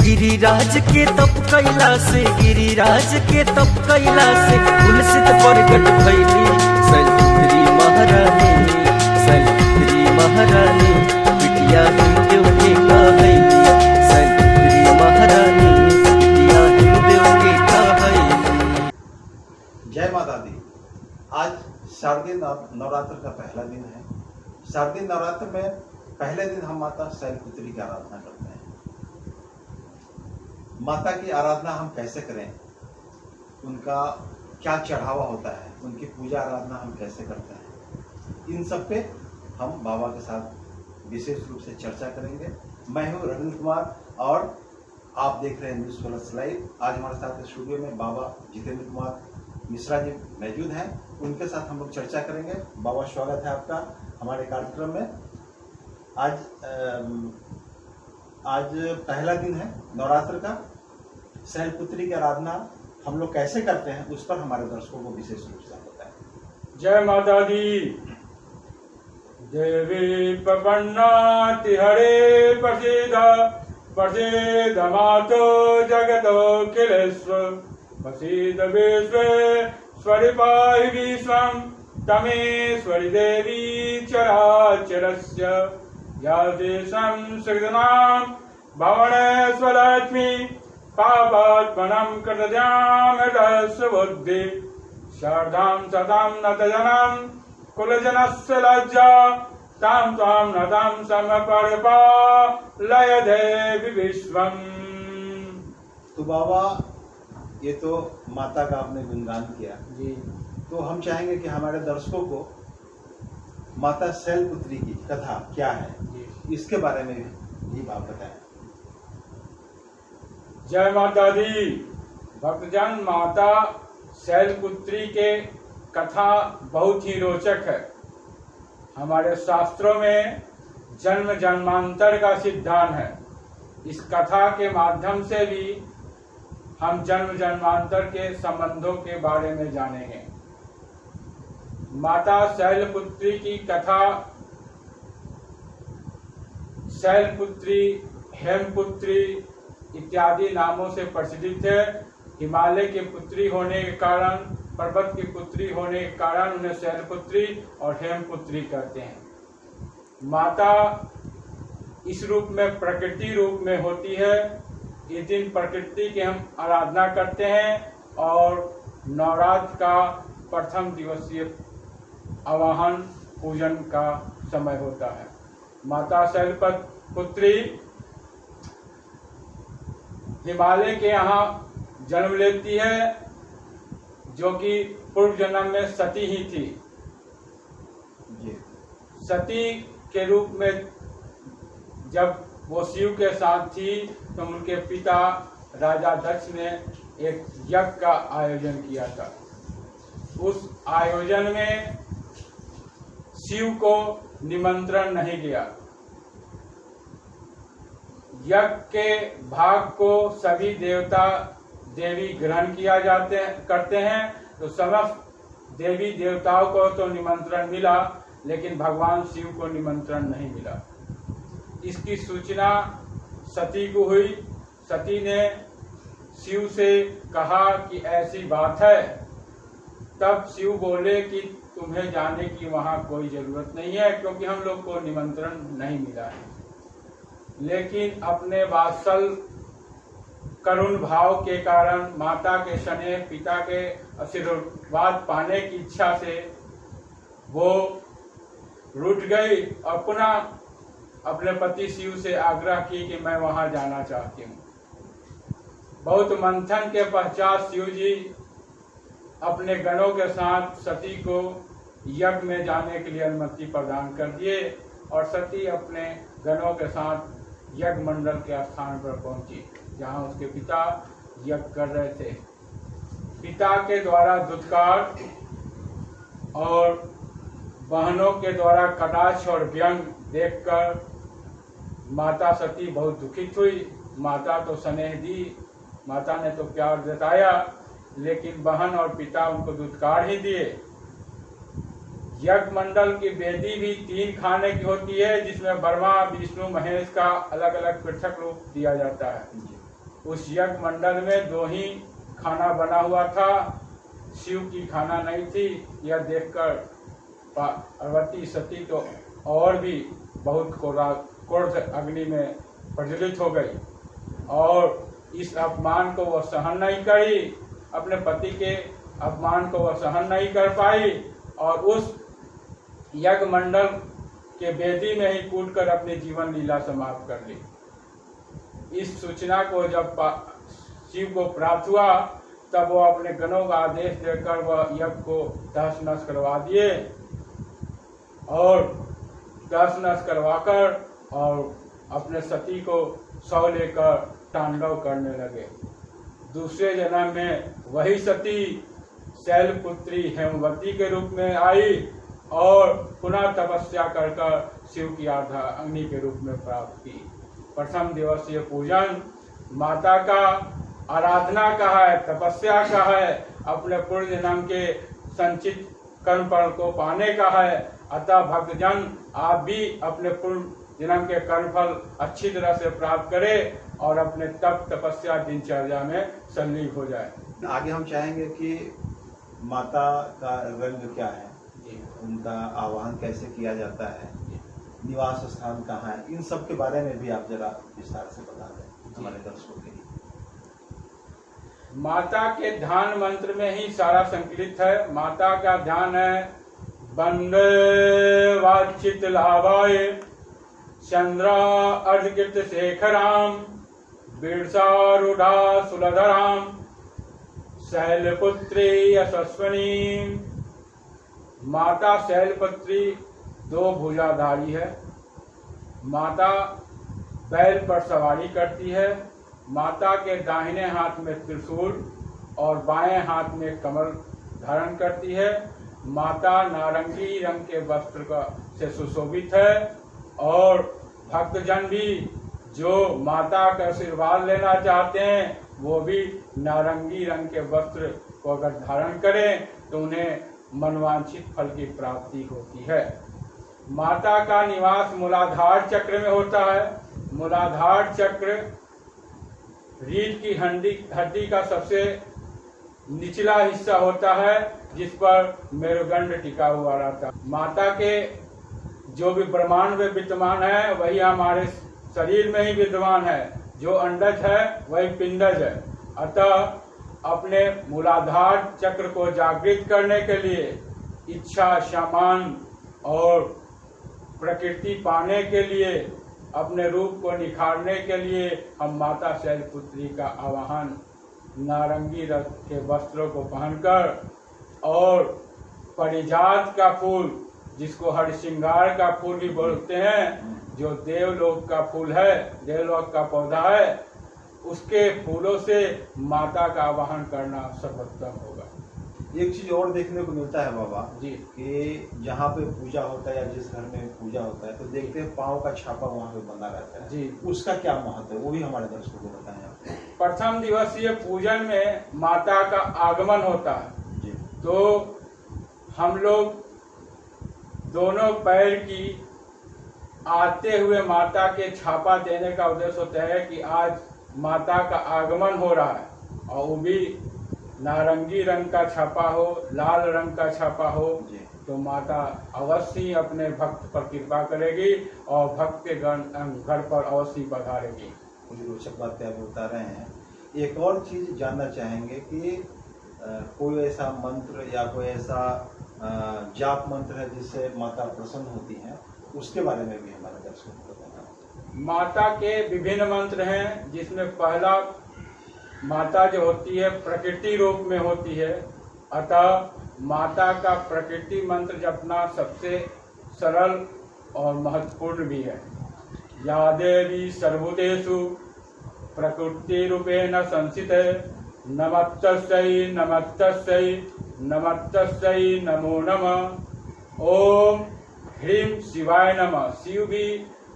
गिरिराज के तप कैला से, गिरिराज के तप कैला से तुलसित प्रगट भैली शैलपुत्री महारानी, शैलपुत्री महारानी बिटिया हिमदेव के कहैली, शैलपुत्री महारानी बिटिया हिमदेव के कहैली। जय माता दी। आज शारदीय नवरात्र का पहला दिन है। शारदीय नवरात्र में पहले दिन हम माता शैलपुत्री की आराधना करते हैं। माता की आराधना हम कैसे करें, उनका क्या चढ़ावा होता है, उनकी पूजा आराधना हम कैसे करते हैं, इन सब पे हम बाबा के साथ विशेष रूप से चर्चा करेंगे। मैं हूँ रविंद्र कुमार और आप देख रहे हैं न्यूज़ प्लस लाइव। आज हमारे साथ स्टूडियो में बाबा जितेंद्र कुमार मिश्रा जी मौजूद हैं, उनके साथ हम लोग चर्चा करेंगे। बाबा स्वागत है आपका हमारे कार्यक्रम में। आज पहला दिन है नवरात्र का। शैलपुत्री की आराधना हम लोग कैसे करते हैं उस पर हमारे दर्शकों को विशेष रूप से बताएं। जय माता दी। देवी प्रपन्नाति हरे प्रसीद प्रसीद मातो जगतो किलेश्वर प्रसीद विश्वेश्वरि पाहि विश्वं तमेश्वरि देवी चराचरस्य या देशं सृजनां भवनेश्वरलक्ष्मी पापात्मनं कृतजां हृदयस्य बुद्धि शारदां सदां नतजनं कुलजनस्य लज्जा तां त्वां नतं समपरिपालय देवी विश्वम्। तो बाबा, ये तो माता का आपने गुणगान किया जी। तो हम चाहेंगे कि हमारे दर्शकों को माता शैलपुत्री की कथा क्या है जी, इसके बारे में भी आप बताएं। जय माता दी। भक्तजन, माता शैलपुत्री के कथा बहुत ही रोचक है। हमारे शास्त्रों में जन्म जन्मांतर का सिद्धांत है। इस कथा के माध्यम से भी हम जन्म जन्मांतर के संबंधों के बारे में जानेंगे। माता शैलपुत्री की कथा शैलपुत्री, हेमपुत्री इत्यादि नामों से प्रचलित है। हिमालय की पुत्री होने के कारण, पर्वत की पुत्री होने के कारण उन्हें शैलपुत्री और हेमपुत्री कहते हैं। माता इस रूप में, प्रकृति रूप में होती है। इस दिन प्रकृति की हम आराधना करते हैं और नवरात्र का प्रथम दिवसीय आवाहन पूजन का समय होता है। माता शैलपुत्री हिमालय के यहाँ जन्म लेती है, जो कि पूर्व जन्म में सती ही थी। सती के रूप में जब वो शिव के साथ थी तो उनके पिता राजा दक्ष ने एक यज्ञ का आयोजन किया था। उस आयोजन में शिव को निमंत्रण नहीं गया। यज्ञ के भाग को सभी देवता देवी ग्रहण किया करते हैं। तो समस्त देवी देवताओं को तो निमंत्रण मिला, लेकिन भगवान शिव को निमंत्रण नहीं मिला। इसकी सूचना सती को हुई। सती ने शिव से कहा कि ऐसी बात है। तब शिव बोले कि तुम्हें जाने की वहां कोई जरूरत नहीं है, क्योंकि हम लोग को निमंत्रण नहीं मिला है। लेकिन अपने वात्सल करुण भाव के कारण, माता के स्नेह, पिता के आशीर्वाद पाने की इच्छा से वो रूठ गई और पुनः अपने पति शिव से आग्रह की कि मैं वहां जाना चाहती हूँ। बहुत मंथन के पश्चात शिव जी अपने गणों के साथ सती को यज्ञ में जाने के लिए अनुमति प्रदान कर दिए और सती अपने गणों के साथ यज्ञ मंडल के स्थान पर पहुंची, जहां उसके पिता यज्ञ कर रहे थे। पिता के द्वारा दुत्कार और बहनों के द्वारा कटाक्ष और व्यंग देखकर माता सती बहुत दुखित हुई। माता तो स्नेह दी, माता ने तो प्यार जताया, लेकिन बहन और पिता उनको दुत्कार ही दिए। यज्ञ मंडल की वेदी भी 3 खाने की होती है, जिसमें ब्रह्मा, विष्णु, महेश का अलग अलग पृथक रूप दिया जाता है। उस यज्ञ मंडल में 2 ही खाना बना हुआ था, शिव की खाना नहीं थी। यह देखकर पार्वती सती तो और भी बहुत क्रोध अग्नि में प्रज्वलित हो गई और इस अपमान को वह सहन नहीं करी, अपने पति के अपमान को वह सहन नहीं कर पाई और उस यज्ञ मंडल के वेदी में ही कूदकर अपनी जीवन लीला समाप्त कर ली। इस सूचना को जब शिव को प्राप्त हुआ तब वो अपने गणों का आदेश देकर वह यज्ञ को तहस नहस करवा दिए और तहस नहस करवाकर और अपने सती को सौ लेकर तांडव करने लगे। दूसरे जन्म में वही सती शैलपुत्री हेमवती के रूप में आई और पुनः तपस्या कर शिव की अग्नि के रूप में प्राप्त की। प्रथम दिवसीय पूजन माता का आराधना का है, तपस्या का है, अपने पूर्व जन्म के संचित कर्म फल को पाने का है। अतः भक्तजन आप भी अपने पूर्व जन्म के कर्म फल अच्छी तरह से प्राप्त करें और अपने तप तपस्या दिनचर्या में संलग्न हो जाए। आगे हम चाहेंगे कि माता का रंग क्या है, उनका आवाहन कैसे किया जाता है, निवास स्थान कहाँ है, इन सब के बारे में भी आप जरा विस्तार से बता दें हमारे दर्शकों के लिए। माता के ध्यान मंत्र में ही सारा संकलित है। माता का ध्यान है वंदे वाचित लाभाय चंद्रा अर्धकृत शेखराम बिरसारूढ़ा सुलधराम शैलपुत्री यशस्वनी। माता शैलपुत्री 2 भुजाधारी है। माता बैल पर सवारी करती है। माता के दाहिने हाथ में त्रिशूल और बाएं हाथ में कमल धारण करती है। माता नारंगी रंग के वस्त्र से सुशोभित है और भक्तजन भी जो माता का आशीर्वाद लेना चाहते हैं वो भी नारंगी रंग के वस्त्र को अगर धारण करें तो उन्हें मनवांछित फल की प्राप्ति होती है। माता का निवास मूलाधार चक्र में होता है। मूलाधार चक्र रीढ़ की हड्डी का सबसे निचला हिस्सा होता है जिस पर मेरुदंड टिका हुआ रहता है। माता के जो भी ब्रह्मांड में विद्यमान है वही हमारे शरीर में ही विद्यमान है। जो अंडज है वही पिंडज है। अतः अपने मूलाधार चक्र को जागृत करने के लिए इच्छा, सामान और प्रकृति पाने के लिए, अपने रूप को निखारने के लिए हम माता शैलपुत्री का आवाहन नारंगी रंग के वस्त्रों को पहनकर और परिजात का फूल जिसको हरसिंगार का फूल भी बोलते हैं, जो देवलोक का फूल है, देवलोक का पौधा है, उसके फूलों से माता का आवाहन करना सर्वोत्तम होगा। एक चीज और देखने को मिलता है बाबा जी कि जहाँ पे पूजा होता है या जिस घर में पूजा होता है तो देखते हैं पाँव का छापा वहाँ पे बना रहता है जी। उसका क्या महत्व है वो भी हमारे दर्शकों को बताएं आप। प्रथम दिवसीय पूजन में माता का आगमन होता है जी। तो हम लोग दोनों पैर की आते हुए माता के छापा देने का उद्देश्य होता है कि आज माता का आगमन हो रहा है और वो भी नारंगी रंग का छापा हो, लाल रंग का छापा हो जी। तो माता अवश्य ही अपने भक्त पर कृपा करेगी और भक्त के घर पर अवश्य पधारेगी। मुझे रोचक बातें आप बता रहे हैं। एक और चीज जानना चाहेंगे कि कोई ऐसा मंत्र या कोई ऐसा जाप मंत्र है जिससे माता प्रसन्न होती है, उसके बारे में भी हमारे दर्शकों को बताना। माता के विभिन्न मंत्र हैं जिसमें पहला माता जो होती है प्रकृति रूप में होती है। अतः माता का प्रकृति मंत्र जपना सबसे सरल और महत्वपूर्ण भी है। या देवी सर्वभूतेषु प्रकृति रूपेण संस्थिते नमस्तस्यै नमस्तस्यै नमस्तस्यै नमो नमः। ओम ह्रीं शिवाय नमः। शिव भी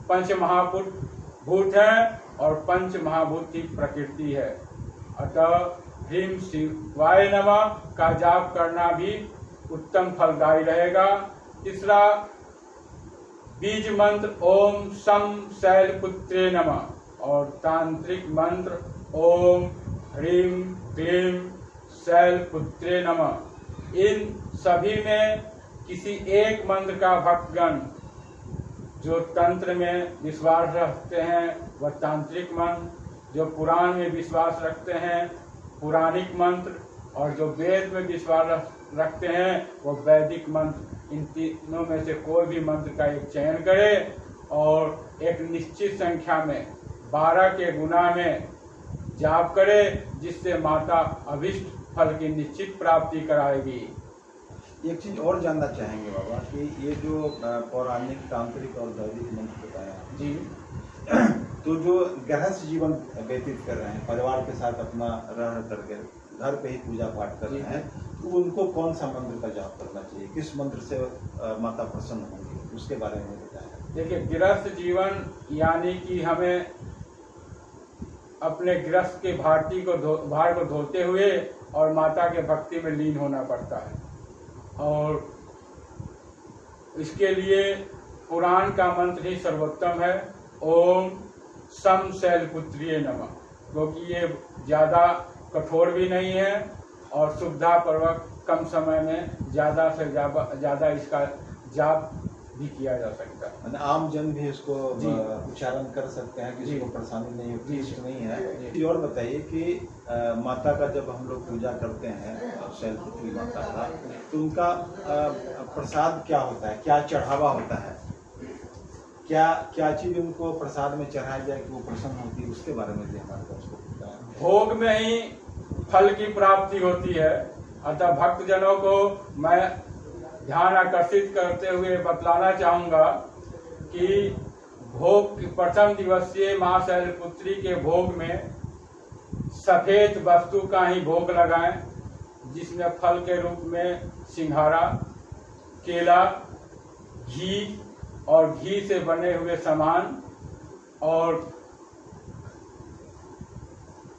पंच महाभूत हैं और पंच महाभूत की प्रकृति है। अतः ह्रीं शिवाय नमः का जाप करना भी उत्तम फलदायी रहेगा। तीसरा बीज मंत्र ओम शम शैलपुत्रे नमः और तांत्रिक मंत्र ओम ह्रीम क्लीम शैलपुत्रे नमः। इन सभी में किसी एक मंत्र का भक्तगण जो तंत्र में विश्वास रखते हैं वह तांत्रिक मंत्र, जो पुराण में विश्वास रखते हैं पुराणिक मंत्र, और जो वेद में विश्वास रखते हैं वो वैदिक मंत्र, इन तीनों में से कोई भी मंत्र का एक चयन करे और एक निश्चित संख्या में 12 के गुना में जाप करे, जिससे माता अभिष्ट फल की निश्चित प्राप्ति कराएगी। एक चीज और जानना चाहेंगे बाबा कि ये जो पौराणिक तांत्रिक और वैदिक मंत्र बताया जी, तो जो गृहस्थ जीवन व्यतीत कर रहे हैं, परिवार के साथ अपना रह करके घर पे ही पूजा पाठ कर रहे हैं, तो उनको कौन सा मंत्र का जाप करना चाहिए, किस मंत्र से माता प्रसन्न होंगी, उसके बारे में बताया। देखिए गृहस्थ जीवन यानी कि हमें अपने गृहस्थ के भार को धोते हुए और माता के भक्ति में लीन होना पड़ता है, और इसके लिए पुराण का मंत्र ही सर्वोत्तम है, ओम सम शैलपुत्रिये नमः, क्योंकि ये ज़्यादा कठोर भी नहीं है और सुविधापूर्वक कम समय में ज़्यादा से ज़्यादा इसका जाप भी किया जा सकता है। मतलब आम जन भी इसको उच्चारण कर सकते हैं, किसी को परेशानी नहीं होती, इसको नहीं है। ये और बताइए कि माता का जब हम लोग पूजा करते हैं शैलपुत्री माता का, तो उनका प्रसाद क्या होता है, क्या चढ़ावा होता है, क्या चीज उनको प्रसाद में चढ़ाया जाए कि वो प्रसन्न होती है, उसके बारे में भी हमारे पास बताया। भोग में ही फल की प्राप्ति होती है, अतः भक्तजनों को मैं ध्यान आकर्षित करते हुए बतलाना चाहूँगा कि भोग प्रथम दिवसीय माँ शैलपुत्री के भोग में सफेद वस्तु का ही भोग लगाएं, जिसमें फल के रूप में सिंघाड़ा, केला, घी और घी से बने हुए सामान और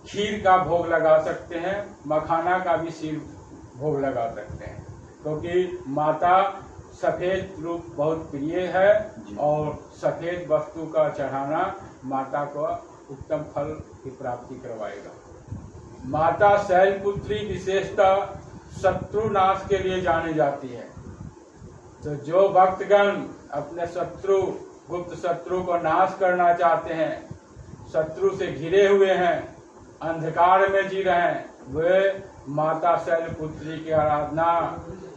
खीर का भोग लगा सकते हैं, मखाना का भी शीर भोग लगा सकते हैं, क्योंकि माता सफेद रूप बहुत प्रिय है और सफेद वस्तु का चढ़ाना माता को उत्तम फल की प्राप्ति करवाएगा। माता शैलपुत्री विशेषतः शत्रु नाश के लिए जानी जाती है, तो जो भक्तगण अपने गुप्त शत्रु को नाश करना चाहते हैं, शत्रु से घिरे हुए हैं, अंधकार में जी रहे हैं, वे माता शैलपुत्री की आराधना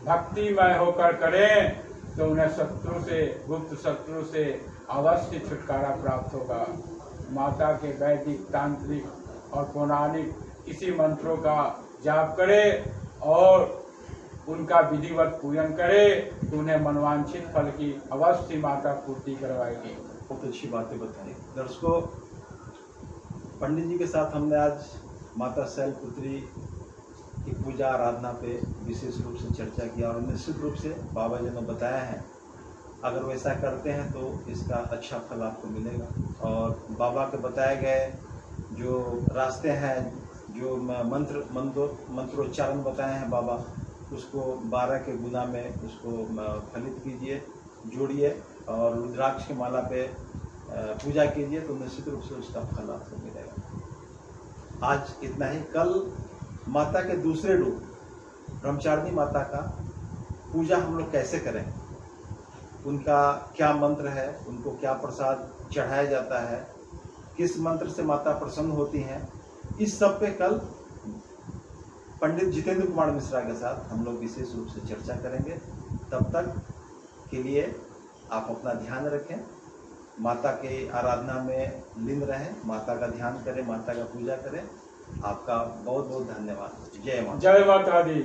भक्तिमय होकर करें तो उन्हें गुप्त शत्रु से अवश्य छुटकारा प्राप्त होगा। माता के वैदिक, तांत्रिक और पौराणिक किसी मंत्रों का जाप करे और उनका विधिवत पूजन करे तो उन्हें मनवांछित फल की अवश्य माता पूर्ति करवाएगी। बहुत अच्छी बातें बताई। दर्शकों, पंडित जी के साथ हमने आज माता शैलपुत्री की पूजा आराधना पे विशेष रूप से चर्चा किया और निश्चित रूप से बाबा जी ने बताया है, अगर वैसा करते हैं तो इसका अच्छा फल आपको मिलेगा। और बाबा के बताए गए जो रास्ते हैं, जो मंत्रोच्चारण बताए हैं बाबा, उसको 12 के गुना में उसको फलित कीजिए, जोड़िए और रुद्राक्ष की माला पे पूजा कीजिए तो निश्चित रूप से उसका फल आपको मिलेगा। आज इतना ही। कल माता के दूसरे रूप ब्रह्मचारिणी माता का पूजा हम लोग कैसे करें, उनका क्या मंत्र है, उनको क्या प्रसाद चढ़ाया जाता है, किस मंत्र से माता प्रसन्न होती हैं, इस सब पे कल पंडित जितेंद्र कुमार मिश्रा के साथ हम लोग विशेष रूप से चर्चा करेंगे। तब तक के लिए आप अपना ध्यान रखें, माता के आराधना में लीन रहें, माता का ध्यान करें, माता का पूजा करें। आपका बहुत बहुत धन्यवाद। जय माता। जय माता दी।